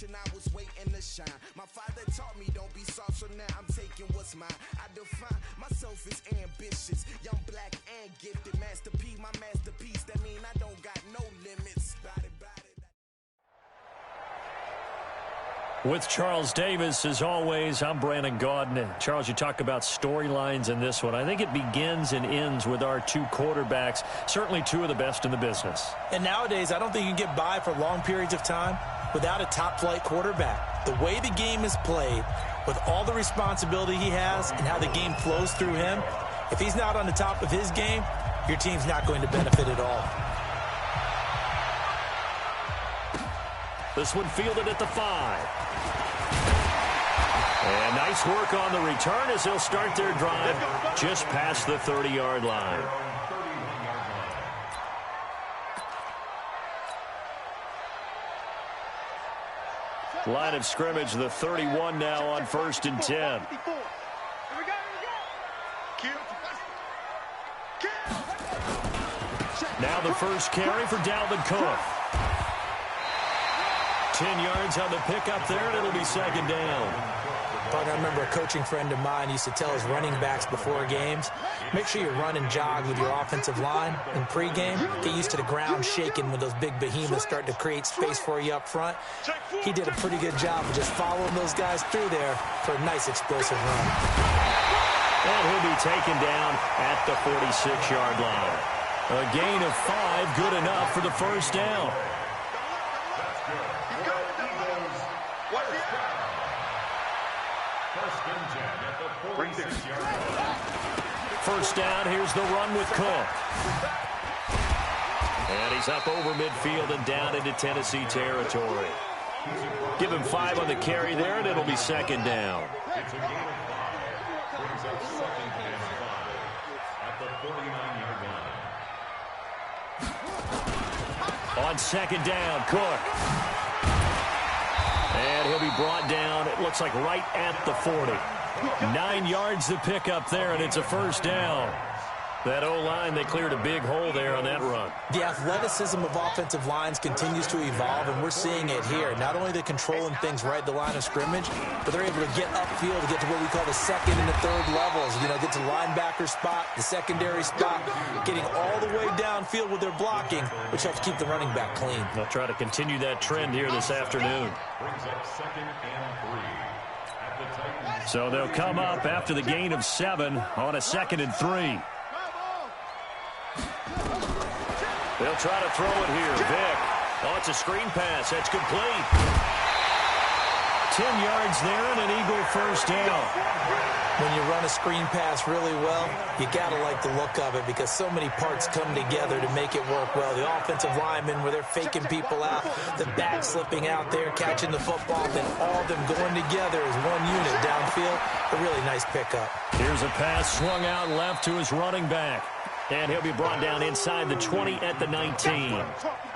I was waiting to shine. My father taught me don't be soft, so now I'm taking what's mine. I define myself as ambitious, young, black, and gifted. Master P, my masterpiece. That mean I don't got no limits. With Charles Davis, as always, I'm Brandon Gaudin. Charles, you talk about storylines in this one. I think it begins and ends with our two quarterbacks, certainly two of the best in the business. And nowadays, I don't think you can get by for long periods of time without a top-flight quarterback. The way the game is played, with all the responsibility he has and how the game flows through him, if he's not on the top of his game, your team's not going to benefit at all. This one fielded at the 5. And nice work on the return as they'll start their drive just past the 30-yard line. Line of scrimmage, the 31 now on 1st and 10. Now the first carry for Dalvin Cook. 10 yards on the pickup there, and it'll be second down. Partner, I remember a coaching friend of mine used to tell his running backs before games, make sure you run and jog with your offensive line in pregame. Get used to the ground shaking when those big behemoths start to create space for you up front. He did a pretty good job of just following those guys through there for a nice explosive run. And he'll be taken down at the 46-yard line. A gain of 5, good enough for the first down. First down, here's the run with Cook. And he's up over midfield and down into Tennessee territory. Give him 5 on the carry there, and it'll be second down. On second down, Cook. And he'll be brought down, it looks like right at the 40. 9 yards to pick up there, and it's a first down. That O-line, they cleared a big hole there on that run. The athleticism of offensive lines continues to evolve, and we're seeing it here. Not only they're controlling things right at the line of scrimmage, but they're able to get upfield to get to what we call the second and the third levels. You know, get to linebacker spot, the secondary spot, getting all the way downfield with their blocking, which helps keep the running back clean. They'll try to continue that trend here this afternoon. So they'll come up after the gain of 7 on a 2nd and 3. They'll try to throw it here. Vick. Oh, it's a screen pass. That's complete. 10 yards there and an Eagle first down. When you run a screen pass really well, you got to like the look of it because so many parts come together to make it work well. The offensive linemen, where they're faking people out, the back slipping out there, catching the football, then all of them going together as one unit downfield. A really nice pickup. Here's a pass swung out left to his running back. And he'll be brought down inside the 20 at the 19.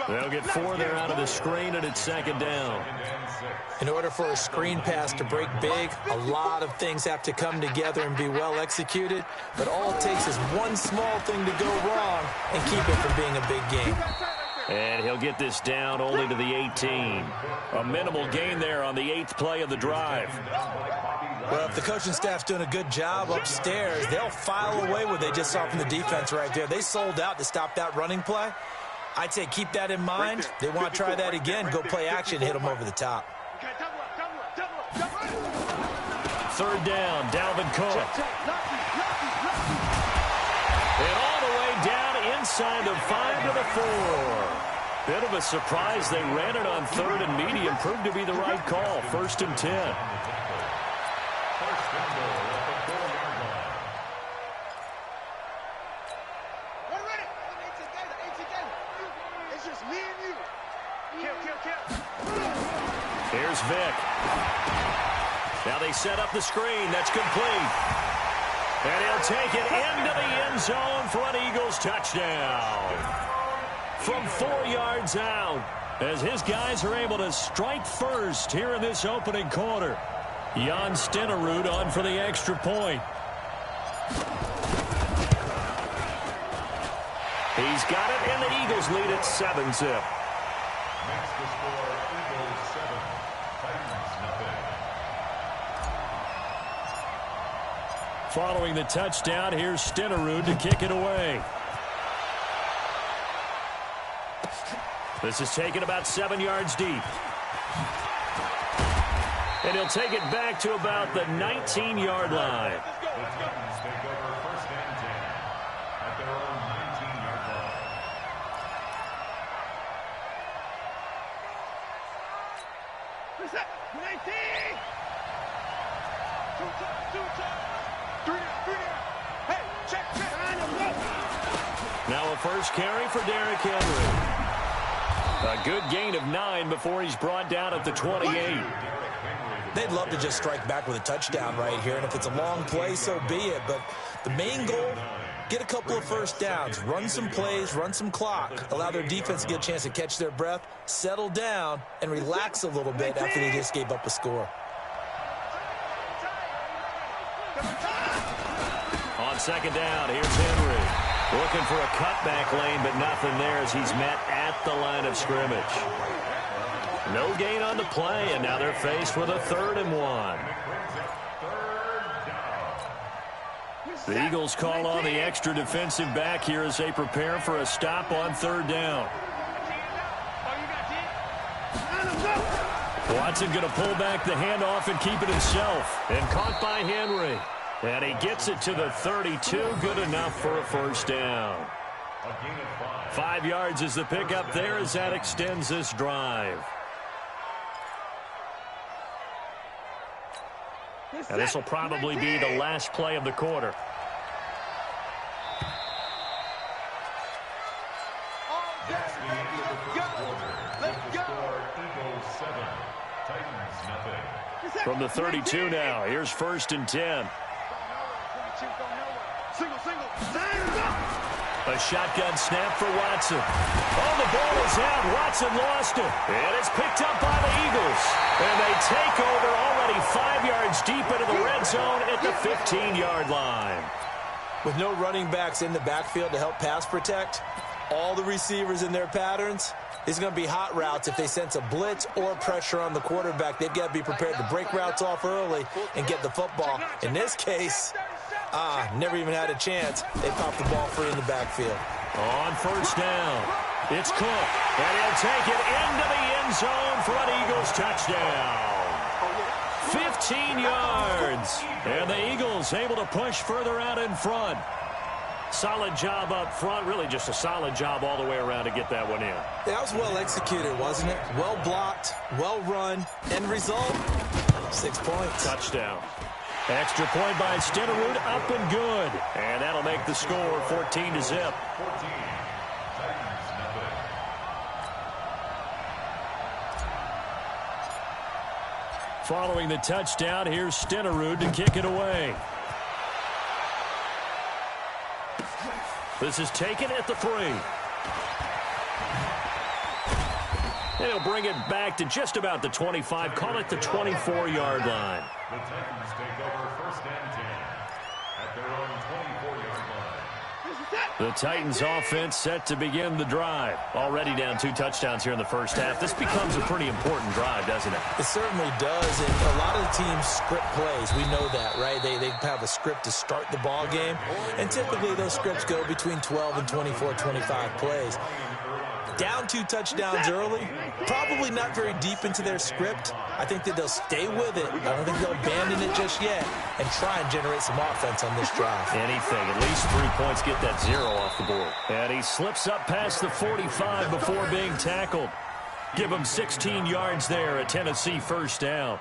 They'll get 4 there out of the screen, and it's second down. In order for a screen pass to break big, a lot of things have to come together and be well executed. But all it takes is one small thing to go wrong and keep it from being a big game. And he'll get this down only to the 18. A minimal gain there on the 8th play of the drive. Well, if the coaching staff's doing a good job upstairs, they'll file away what they just saw from the defense right there. They sold out to stop that running play. I'd say keep that in mind. They want to try that again, go play action, hit them over the top. 3rd down, Dalvin Cook. And all the way down inside the 5 to the 4. Bit of a surprise. They ran it on 3rd and medium. Proved to be the right call. 1st and 10. Here's Vick. Now they set up the screen. That's complete. And he'll take it into the end zone for an Eagles touchdown. From 4 yards out, as his guys are able to strike first here in this opening quarter. Jan Stenerud on for the extra point. He's got it, and the Eagles lead at 7-zip. Next to score, Eagles 7, Titans nothing. Following the touchdown, here's Stenerud to kick it away. This is taken about 7 yards deep. And he'll take it back to about the 19-yard line. The Titans take over first and 10 at their own 19-yard line. Reset. 19. Two time. Three down. Hey, check. Now a first carry for Derrick Henry. A good gain of 9 before he's brought down at the 28. They'd love to just strike back with a touchdown right here, and if it's a long play, so be it. But the main goal, get a couple of first downs, run some plays, run some clock, allow their defense to get a chance to catch their breath, settle down, and relax a little bit after they just gave up a score. On second down, here's Henry. Looking for a cutback lane, but nothing there as he's met at the line of scrimmage. No gain on the play, and now they're faced with a 3rd and 1. The Eagles call on the extra defensive back here as they prepare for a stop on 3rd down. Watson going to pull back the handoff and keep it himself. And caught by Henry. And he gets it to the 32. Good enough for a first down. 5 yards is the pickup there as that extends this drive. And this will probably be the last play of the quarter. From the 32 now, here's 1st and 10. A shotgun snap for Watson. Oh, the ball is out. Watson lost it. And it's picked up by the Eagles. And they take over already 5 yards deep into the red zone at the 15-yard line. With no running backs in the backfield to help pass protect, all the receivers in their patterns, it's going to be hot routes. If they sense a blitz or pressure on the quarterback, they've got to be prepared to break routes off early and get the football. In this case, never even had a chance. They popped the ball free in the backfield. On first down, it's Cook, and he'll take it into the end zone for an Eagles touchdown. 15 yards, and the Eagles able to push further out in front. Solid job up front, really just a solid job all the way around to get that one in. That was well executed, wasn't it? Well blocked, well run, end result, 6 points. Touchdown. Extra point by Stenerud, up and good. And that'll make the score 14-zip. Following the touchdown, here's Stenerud to kick it away. This is taken at the 3. And he'll bring it back to just about the 25, call it the 24-yard line. The Titans take over first and 10 at their own 24-yard line. The Titans offense set to begin the drive. Already down 2 touchdowns here in the first half. This becomes a pretty important drive, doesn't it? It certainly does, and a lot of the teams script plays. We know that, right? They have a script to start the ball game, and typically those scripts go between 12 and 24, 25 plays. Down 2 touchdowns early, probably not very deep into their script. I think that they'll stay with it. I don't think they'll abandon it just yet and try and generate some offense on this drive. Anything, at least 3 points, get that 0 off the board. And he slips up past the 45 before being tackled. Give him 16 yards there, a Tennessee first down.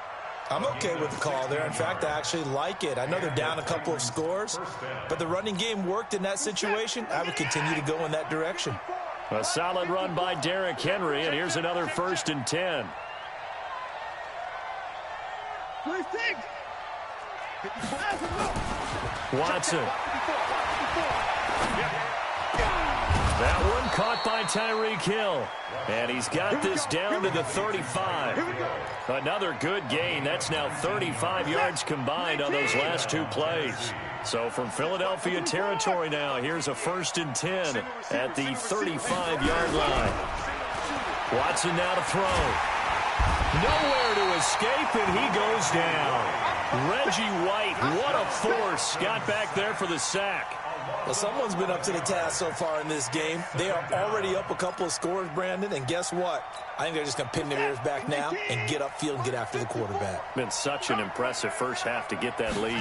I'm okay with the call there. In fact, I actually like it. I know they're down a couple of scores, but the running game worked in that situation. I would continue to go in that direction. A solid run by Derrick Henry, and here's another 1st and 10. Watson. That one caught by Tyreek Hill. And he's got this down to the 35. Another good gain. That's now 35 yards combined on those last two plays. So from Philadelphia territory now, here's a 1st and 10 at the 35-yard line. Watson now to throw. Nowhere to escape, and he goes down. Reggie White, what a force. Got back there for the sack. Well, someone's been up to the task so far in this game. They are already up a couple of scores, Brandon, and guess what? I think they're just going to pin their ears back now and get upfield and get after the quarterback. Been such an impressive first half to get that lead.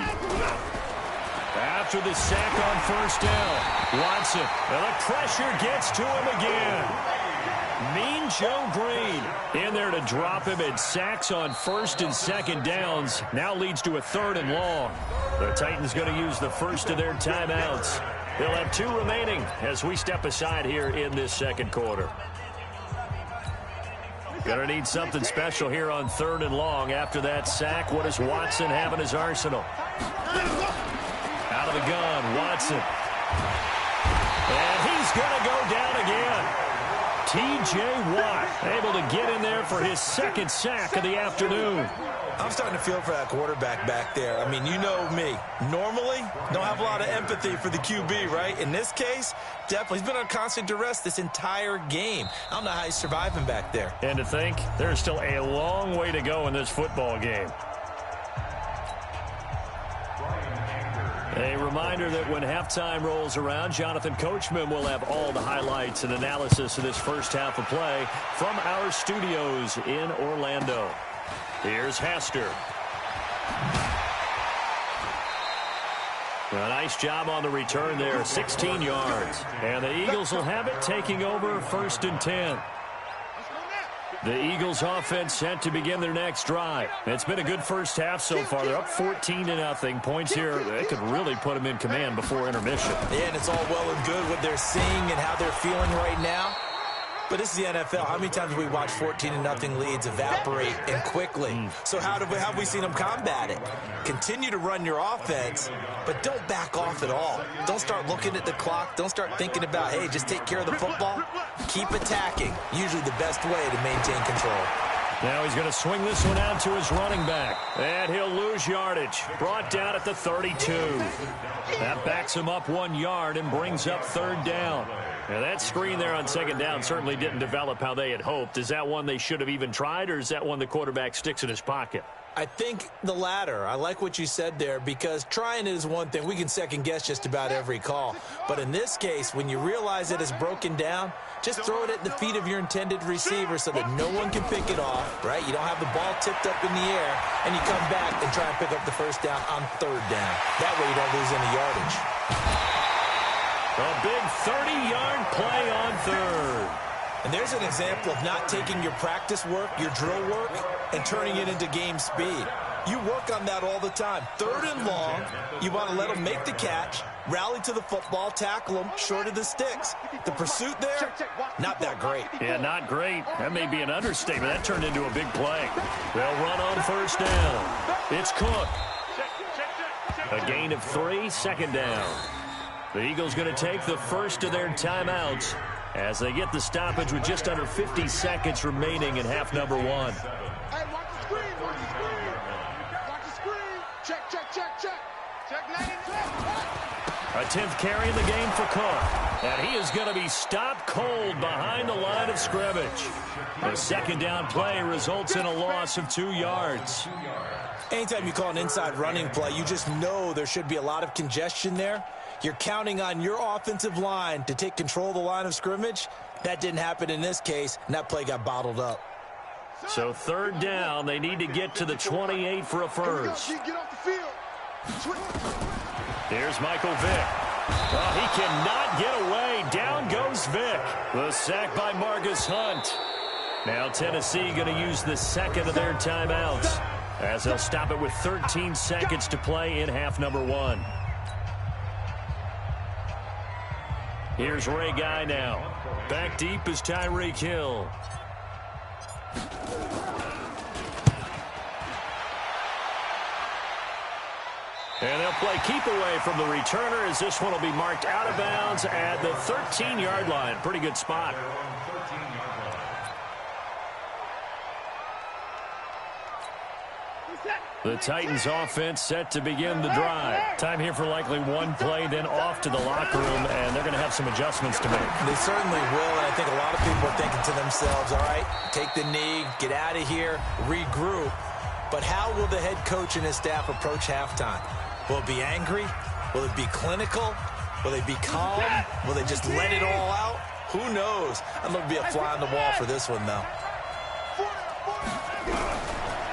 After the sack on 1st down, Watson, and the pressure gets to him again. Mean Joe Green in there to drop him, and sacks on 1st and 2nd downs. Now leads to a 3rd and long. The Titans going to use the first of their timeouts. They'll have 2 remaining as we step aside here in this 2nd quarter. Going to need something special here on 3rd and long. After that sack, what does Watson have in his arsenal? Out of the gun, Watson. And he's going to go down again. T.J. Watt able to get in there for his 2nd sack of the afternoon. I'm starting to feel for that quarterback back there. I mean, you know me. Normally, don't have a lot of empathy for the QB, right? In this case, definitely. He's been on constant duress this entire game. I don't know how he's surviving back there. And to think, there's still a long way to go in this football game. A reminder that when halftime rolls around, Jonathan Coachman will have all the highlights and analysis of this first half of play from our studios in Orlando. Here's Hester. A nice job on the return there, 16 yards. And the Eagles will have it, taking over 1st and 10. The Eagles offense set to begin their next drive. It's been a good first half so far. They're up 14-0. Points here, they could really put them in command before intermission. Yeah, and it's all well and good what they're seeing and how they're feeling right now. But this is the NFL. How many times have we watched 14-0 leads evaporate and quickly? So how have we seen them combat it? Continue to run your offense, but don't back off at all. Don't start looking at the clock. Don't start thinking about, hey, just take care of the football. Keep attacking. Usually the best way to maintain control. Now he's going to swing this one out to his running back. And he'll lose yardage. Brought down at the 32. That backs him up 1 yard and brings up 3rd down. Now that screen there on 2nd down certainly didn't develop how they had hoped. Is that one they should have even tried, or is that one the quarterback sticks in his pocket? I think the latter. I like what you said there, because trying it is one thing. We can second-guess just about every call. But in this case, when you realize it is broken down, just throw it at the feet of your intended receiver so that no one can pick it off, right? You don't have the ball tipped up in the air, and you come back and try and pick up the 1st down on 3rd down. That way you don't lose any yardage. A big 30-yard play on 3rd. And there's an example of not taking your practice work, your drill work, and turning it into game speed. You work on that all the time. 3rd and long, you want to let them make the catch, rally to the football, tackle them short of the sticks. The pursuit there, not that great. Yeah, not great. That may be an understatement. That turned into a big play. They'll run on 1st down. It's Cook. A gain of 3, 2nd down. The Eagles going to take the first of their timeouts as they get the stoppage with just under 50 seconds remaining in half number 1. Hey, watch the screen, watch the screen. Watch the screen. Check, check, check, check. Check 9 and check. A 10th carry in the game for Cook. And he is going to be stopped cold behind the line of scrimmage. The 2nd down play results in a loss of 2 yards. Anytime you call an inside running play, you just know there should be a lot of congestion there. You're counting on your offensive line to take control of the line of scrimmage. That didn't happen in this case, and that play got bottled up. So 3rd down, they need to get to the 28 for a first. Get off the field. Here's Michael Vick. Oh, he cannot get away. Down goes Vick. The sack by Marcus Hunt. Now Tennessee going to use the 2nd of their timeouts as they'll stop it with 13 seconds to play in half number 1. Here's Ray Guy now. Back deep is Tyreek Hill. And And they'll play keep away from the returner as this one will be marked out of bounds at the 13-yard line. Pretty good spot. The Titans offense set to begin the drive. Time here for likely one play, then off to the locker room, and they're going to have some adjustments to make. They certainly will, and I think a lot of people are thinking to themselves, all right, take the knee, get out of here, regroup. But how will the head coach and his staff approach halftime? Will it be angry? Will it be clinical? Will they be calm? Will they just let it all out? Who knows? I'd love to be a fly on the wall for this one, though.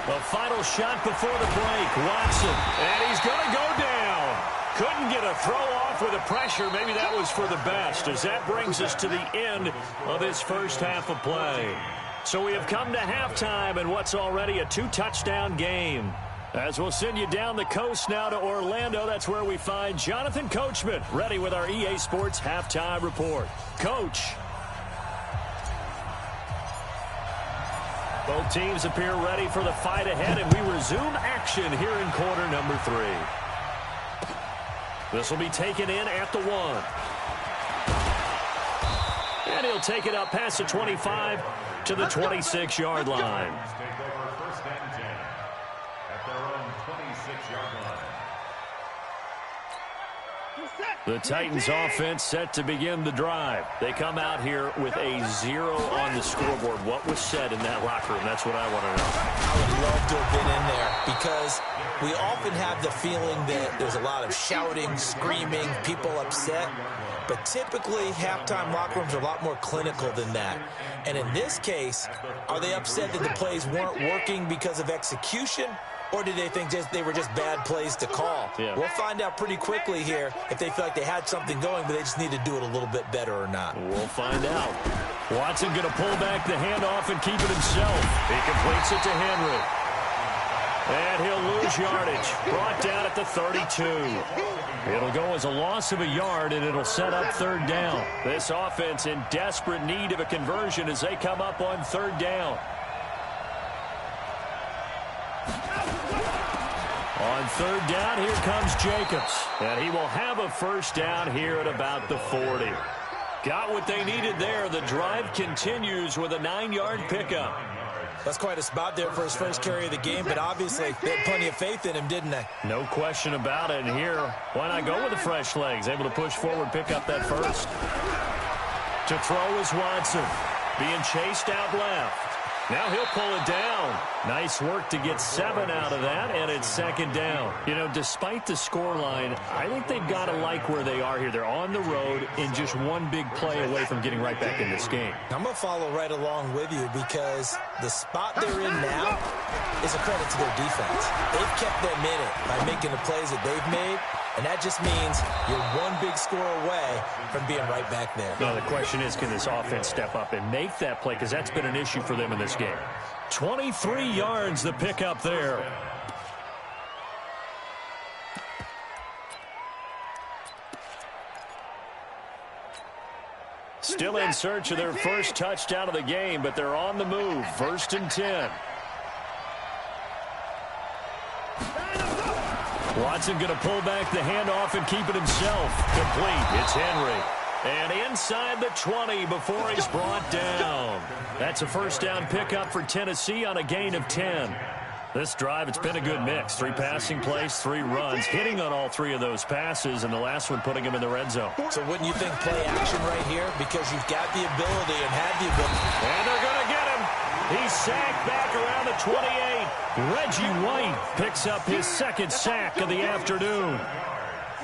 The final shot before the break. Watson, and he's going to go down. Couldn't get a throw off with the pressure. Maybe that was for the best, as that brings us to the end of this first half of play. So we have come to halftime in what's already a 2-touchdown game. As we'll send you down the coast now to Orlando, that's where we find Jonathan Coachman ready with our EA Sports Halftime Report. Coach. Both teams appear ready for the fight ahead, and we resume action here in quarter number 3. This will be taken in at the 1. And he'll take it up past the 25 to the 26-yard line. Take over first and 10 at their own 26-yard line. The Titans offense set to begin the drive. They come out here with a 0 on the scoreboard. What was said in that locker room? That's what I want to know. I would love to have been in there because we often have the feeling that there's a lot of shouting, screaming, people upset. But typically, halftime locker rooms are a lot more clinical than that. And in this case, are they upset that the plays weren't working because of execution? Or did they think they were just bad plays to call? Yeah. We'll find out pretty quickly here if they feel like they had something going, but they just need to do it a little bit better or not. We'll find out. Watson going to pull back the handoff and keep it himself. He completes it to Henry. And he'll lose yardage. Brought down at the 32. It'll go as a loss of a yard, and it'll set up third down. This offense in desperate need of a conversion as they come up on third down. On third down, here comes Jacobs. And he will have a first down here at about the 40. Got what they needed there. The drive continues with a 9-yard pickup. That's quite a spot there for his first carry of the game, but obviously they had plenty of faith in him, didn't they? No question about it. And here, why not go with the fresh legs? Able to push forward, pick up that first. To throw is Watson. Being chased out left. Now he'll pull it down. Nice work to get 7 out of that, and it's second down. You know, despite the scoreline, I think they've got to like where they are here. They're on the road and just one big play away from getting right back in this game. I'm going to follow right along with you because the spot they're in now is a credit to their defense. They've kept them in it by making the plays that they've made, and that just means you're one big score away from being right back there. Now, the question is, can this offense step up and make that play? Because that's been an issue for them in this game. 23 yards the pickup there. Still in search of their first touchdown of the game, but they're on the move. First and 10. Watson going to pull back the handoff and keep it himself. Complete. It's Henry. And inside the 20 before he's brought down. That's a first down pickup for Tennessee on a gain of 10. This drive, it's been a good mix. 3 passing plays, 3 runs, hitting on all 3 of those passes, and the last one putting him in the red zone. So wouldn't you think play action right here? Because you've got the ability and have the ability. And they're going to get him. He's sacked back around the 28. Reggie White picks up his second sack of the afternoon.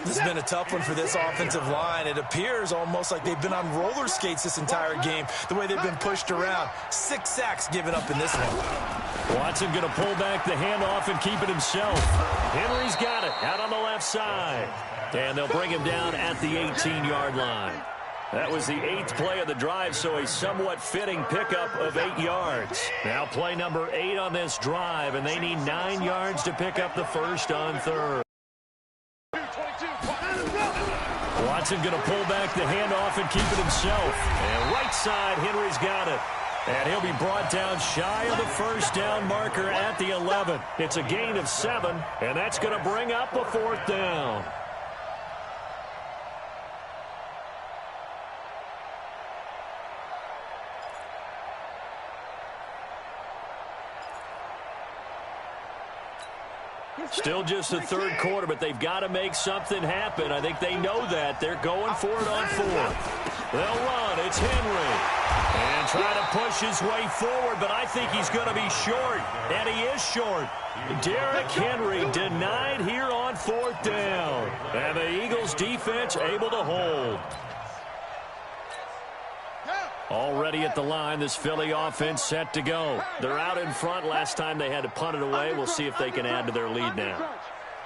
This has been a tough one for this offensive line. It appears almost like they've been on roller skates this entire game, the way they've been pushed around. 6 sacks given up in this one. Watson going to pull back the handoff and keep it himself. Henry's got it out on the left side. And they'll bring him down at the 18-yard line. That was the 8th play of the drive, so a somewhat fitting pickup of 8 yards. Now play number 8 on this drive, and they need 9 yards to pick up the first on third. Watson going to pull back the handoff and keep it himself. And right side, Henry's got it. And he'll be brought down shy of the first down marker at the 11. It's a gain of 7, and that's going to bring up a 4th down. Still just the 3rd quarter, but they've got to make something happen. I think they know that. They're going for it on 4th. They'll run. It's Henry. And trying to push his way forward, but I think he's going to be short. And he is short. Derrick Henry denied here on 4th down. And the Eagles defense able to hold. Already at the line, this Philly offense set to go. They're out in front. Last time they had to punt it away. We'll see if they can add to their lead now.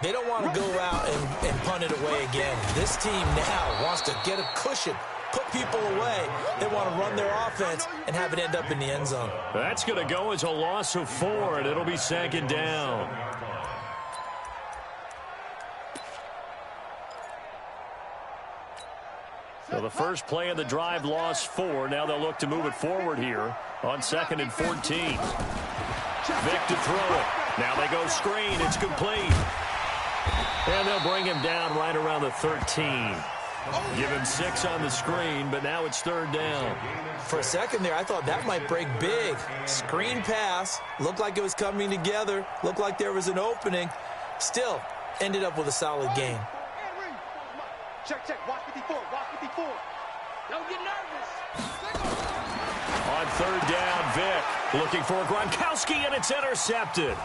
They don't want to go out and punt it away again. This team now wants to get a cushion, put people away. They want to run their offense and have it end up in the end zone. That's going to go as a loss of 4, and it'll be 2nd down. So the first play of the drive lost 4. Now they'll look to move it forward here on 2nd and 14. Vick to throw it. Now they go screen. It's complete. And they'll bring him down right around the 13. Give him 6 on the screen, but now it's 3rd down. For a second there, I thought that might break big. Screen pass. Looked like it was coming together. Looked like there was an opening. Still, ended up with a solid gain. Check, check. Watch 54. Watch 54. Don't get nervous. On 3rd down, Vick looking for Gronkowski, and it's intercepted.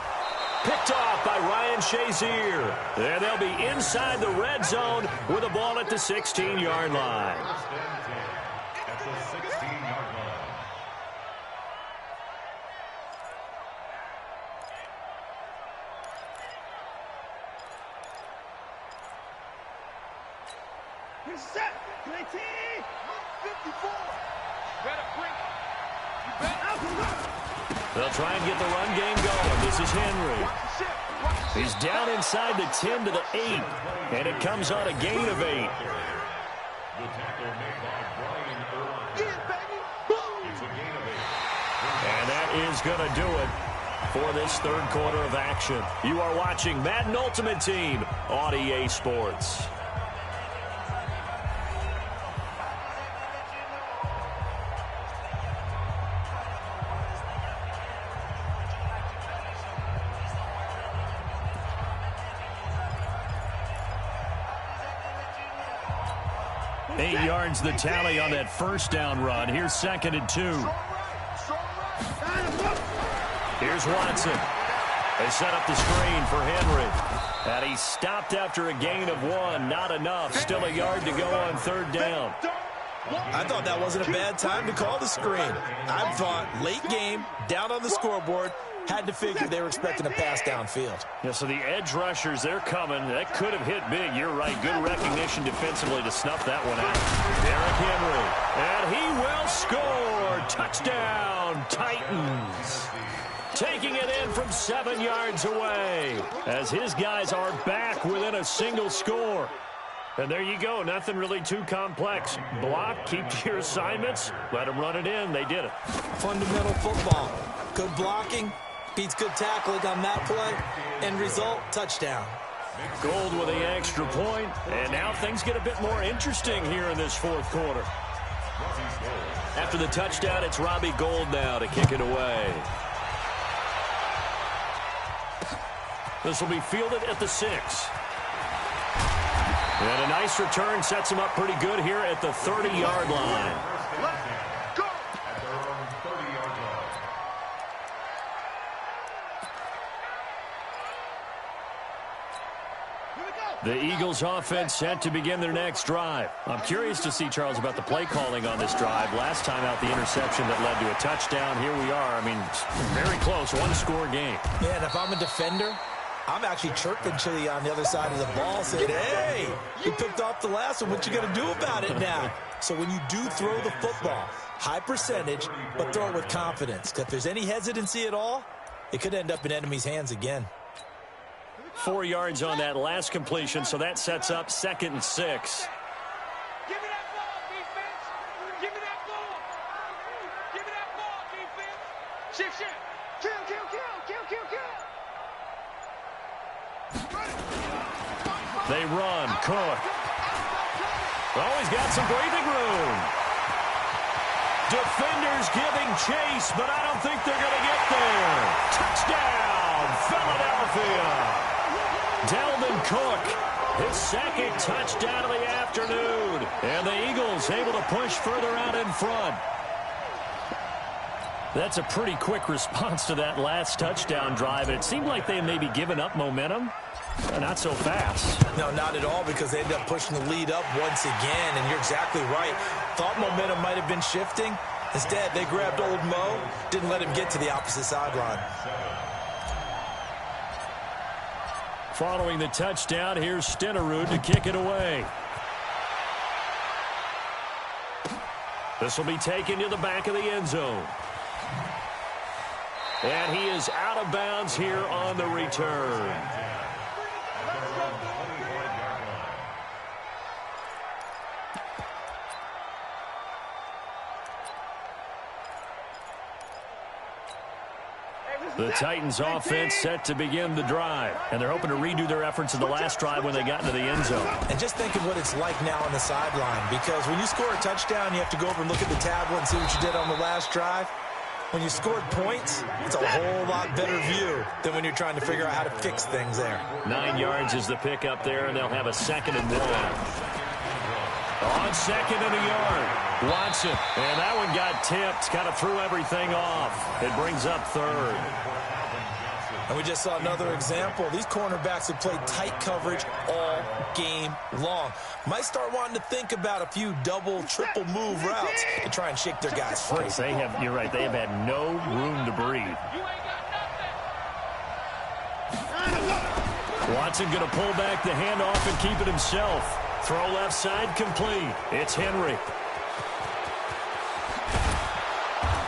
Picked off by Ryan Shazier. And they'll be inside the red zone with the ball at the 16-yard line. At the 16-yard line. He's set. Play team. 54. Better quick. You better. They'll try and get the run game going. This is Henry. He's down inside the 10 to the 8. And it comes on a gain of 8. The tackle made by Brian Urlacher. Yeah, baby. It's a gain of 8. And that is going to do it for this 3rd quarter of action. You are watching Madden Ultimate Team on EA Sports. The tally on that first down run. Here's 2nd and 2. Here's Watson. They set up the screen for Henry. And he stopped after a gain of 1. Not enough. Still a yard to go on 3rd down. I thought that wasn't a bad time to call the screen. I thought late game, down on the scoreboard, had to figure they were expecting a pass downfield. Yeah, so the edge rushers, they're coming. That could have hit big. You're right. Good recognition defensively to snuff that one out. Derrick Henry. And he will score. Touchdown, Titans. Taking it in from 7 yards away as his guys are back within a single score. And there you go. Nothing really too complex. Block, keep to your assignments, let them run it in. They did it. Fundamental football. Good blocking. Beats good tackling on that play. End result, touchdown. Gold with the extra point, and now things get a bit more interesting here in this 4th quarter. After the touchdown, it's Robbie Gould now to kick it away. This will be fielded at the 6. And a nice return sets him up pretty good here at the 30-yard line. The Eagles offense set to begin their next drive. I'm curious to see, Charles, about the play calling on this drive. Last time out, the interception that led to a touchdown. Here we are. I mean, very close, one-score game. Yeah, and if I'm a defender, I'm actually chirping to you on the other side of the ball saying, hey, you picked off the last one. What you going to do about it now? So when you do throw the football, high percentage, but throw it with confidence. Because if there's any hesitancy at all, it could end up in enemy's hands again. 4 yards on that last completion, so that sets up 2nd and 6. Give me that ball, defense. Give me that ball. Give me that ball, defense. Shift. Kill. They run. Cook. Oh, he's got some breathing room. Defenders giving chase, but I don't think they're going to get there. Touchdown, Philadelphia. Dalvin Cook, his second touchdown of the afternoon. And the Eagles able to push further out in front. That's a pretty quick response to that last touchdown drive. It seemed like they maybe given up momentum. Not so fast. No, not at all, because they ended up pushing the lead up once again, and you're exactly right. Thought momentum might have been shifting. Instead, they grabbed old Mo, didn't let him get to the opposite sideline. Following the touchdown, here's Stenerud to kick it away. This will be taken to the back of the end zone. And he is out of bounds here on the return. The Titans offense set to begin the drive. And they're hoping to redo their efforts in the last drive when they got into the end zone. And just think of what it's like now on the sideline. Because when you score a touchdown, you have to go over and look at the tablet and see what you did on the last drive. When you scored points, it's a whole lot better view than when you're trying to figure out how to fix things there. 9 yards is the pickup there, and they'll have a 2nd and 1. On 2nd and a yard, Watson. And that one got tipped, kind of threw everything off. It brings up 3rd. And we just saw another example. These cornerbacks have played tight coverage all game long. Might start wanting to think about a few double, triple move routes to try and shake their guys free. You're right, they have had no room to breathe. Watson going to pull back the handoff and keep it himself. Throw left side complete. It's Henry.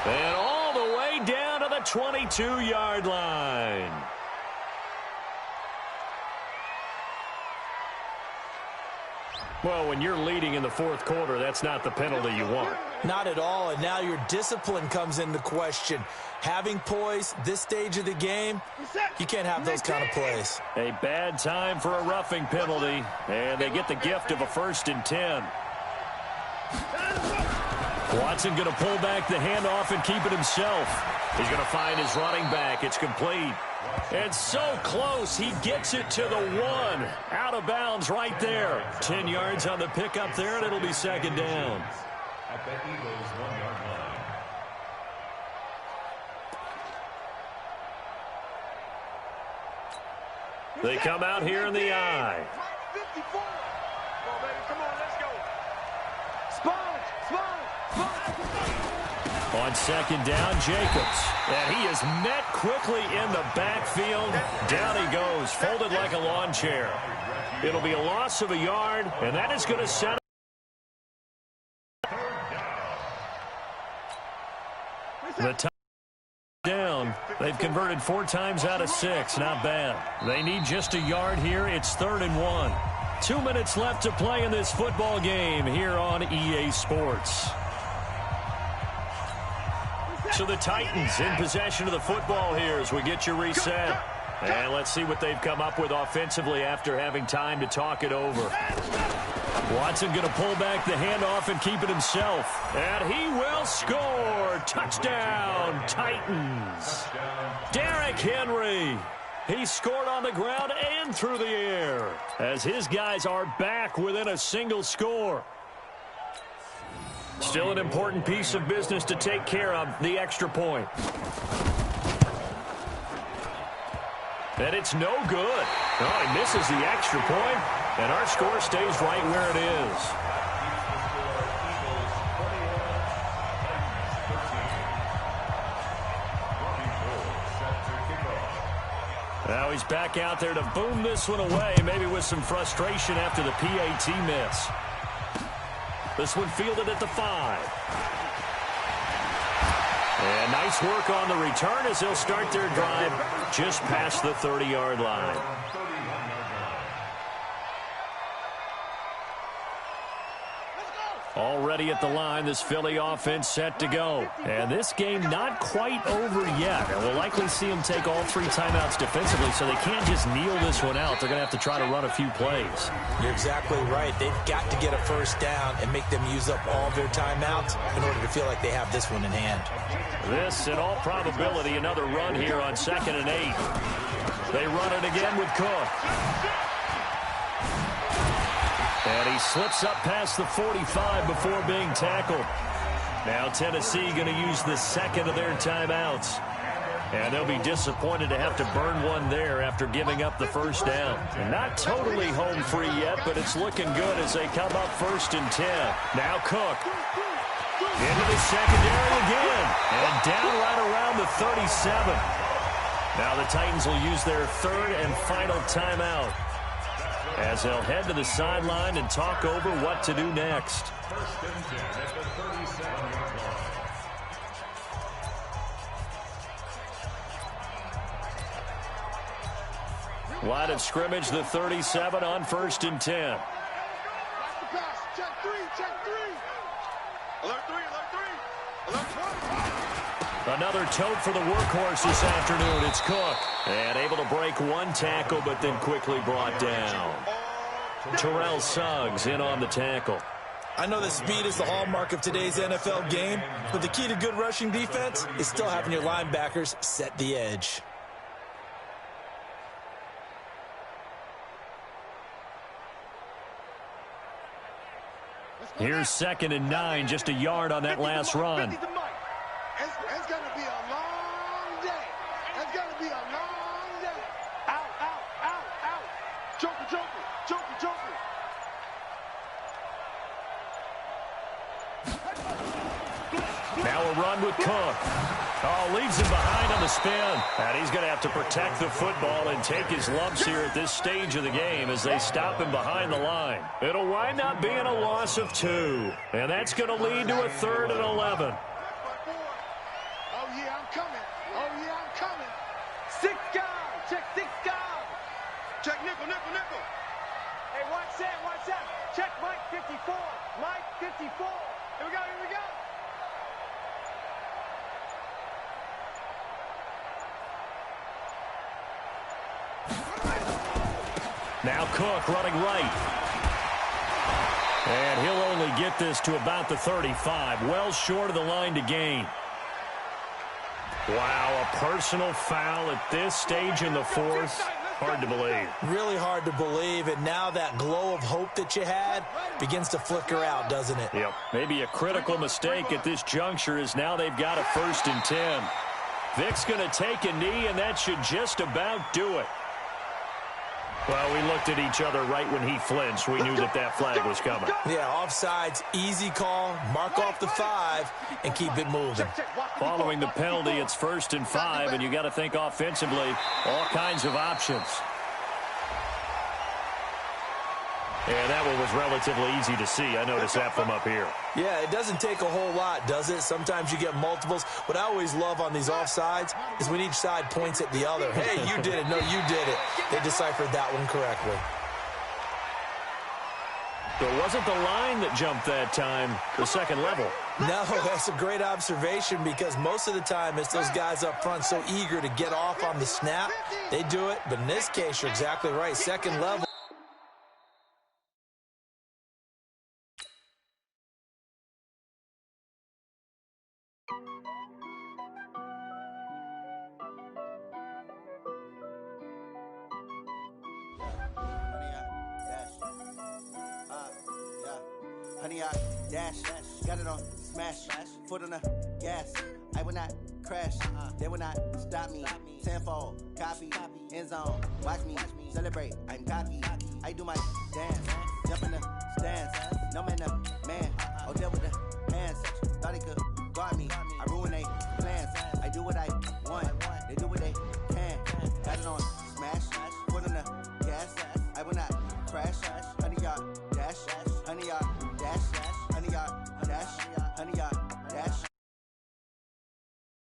And all the way down to the 22-yard line. Well, when you're leading in the 4th quarter, that's not the penalty you want. Not at all, and now your discipline comes into question. Having poise this stage of the game, you can't have those kind of plays. A bad time for a roughing penalty, and they get the gift of a 1st and 10. Watson going to pull back the handoff and keep it himself. He's going to find his running back. It's complete. And so close, he gets it to the 1. Out of bounds right there. 10 yards on the pickup there, and it'll be 2nd down. At the Eagles' 1-yard line. They come out here in the eye. 54. Come on, baby. Come on, let's go. Spawn. On 2nd down, Jacobs. And he is met quickly in the backfield. Down he goes, folded like a lawn chair. It'll be a loss of a yard, and that is going to set up the down. They've converted 4 times out of 6. Not bad. They need just a yard here. It's 3rd and 1. 2 minutes left to play in this football game here on EA Sports. So the Titans in possession of the football here as we get you reset. And let's see what they've come up with offensively after having time to talk it over. Watson going to pull back the handoff and keep it himself. And he will score. Touchdown, Titans. Derrick Henry. He scored on the ground and through the air as his guys are back within a single score. Still an important piece of business to take care of, the extra point. And it's no good. Oh, he misses the extra point, and our score stays right where it is. Now he's back out there to boom this one away, maybe with some frustration after the PAT miss. This one fielded at the 5. And nice work on the return as they'll start their drive just past the 30-yard line. Already at the line, this Philly offense set to go. And this game not quite over yet. And we'll likely see them take all 3 timeouts defensively, so they can't just kneel this one out. They're going to have to try to run a few plays. You're exactly right. They've got to get a first down and make them use up all their timeouts in order to feel like they have this one in hand. This, in all probability, another run here on 2nd and 8. They run it again with Cook. And he slips up past the 45 before being tackled. Now Tennessee going to use the second of their timeouts. And they'll be disappointed to have to burn one there after giving up the first down. And not totally home free yet, but it's looking good as they come up 1st and 10. Now Cook. Into the secondary again. And down right around the 37. Now the Titans will use their 3rd and final timeout, as they'll head to the sideline and talk over what to do next. 1st and 10 at the 37-yard line. Line of scrimmage, the 37 on 1st and 10. Watch the pass. Check 3. Check 3. Alert 3. Alert 3. Alert 1. Another tote for the workhorse this afternoon. It's Cook. And able to break one tackle, but then quickly brought down. Terrell Suggs in on the tackle. I know that speed is the hallmark of today's NFL game, but the key to good rushing defense is still having your linebackers set the edge. Here's 2nd and 9, just a yard on that last run. It's going to be a long day. It's going to be a long day. Out, out, out, out. Joker, joker, joker, joker. Now a run with Cook. Oh, leaves him behind on the spin. And he's going to have to protect the football and take his lumps here at this stage of the game as they stop him behind the line. It'll wind up being a loss of 2. And that's going to lead to a 3rd and 11. Oh, yeah, I'm coming. Oh, yeah, I'm coming. 6 guard. Check 6 guard. Check nickel, nickel, nickel. Hey, watch that, watch that. Check Mike 54. Mike 54. Here we go, here we go. Now Cook running right. And he'll only get this to about the 35, well short of the line to gain. Wow, a personal foul at this stage in the 4th. Hard to believe. Really hard to believe, and now that glow of hope that you had begins to flicker out, doesn't it? Yep. Maybe a critical mistake at this juncture is now they've got a 1st and 10. Vic's going to take a knee, and that should just about do it. Well, we looked at each other right when he flinched. We knew that that flag was coming. Yeah, offsides, easy call, mark off the 5, and keep it moving. Following the penalty, it's 1st and 5, and you got to think offensively, all kinds of options. And that one was relatively easy to see. I noticed that from up here. Yeah, it doesn't take a whole lot, does it? Sometimes you get multiples. What I always love on these offsides is when each side points at the other. Hey, you did it. No, you did it. They deciphered that one correctly. It wasn't the line that jumped that time, the second level. No, that's a great observation because most of the time it's those guys up front so eager to get off on the snap. They do it, but in this case, you're exactly right. Second level. Honey, I dash, got it on smash, foot on the gas. I will not crash, they will not stop me. Tenfold, copy, end zone, watch me celebrate. I'm cocky, I do my dance, jump in the stands. No man up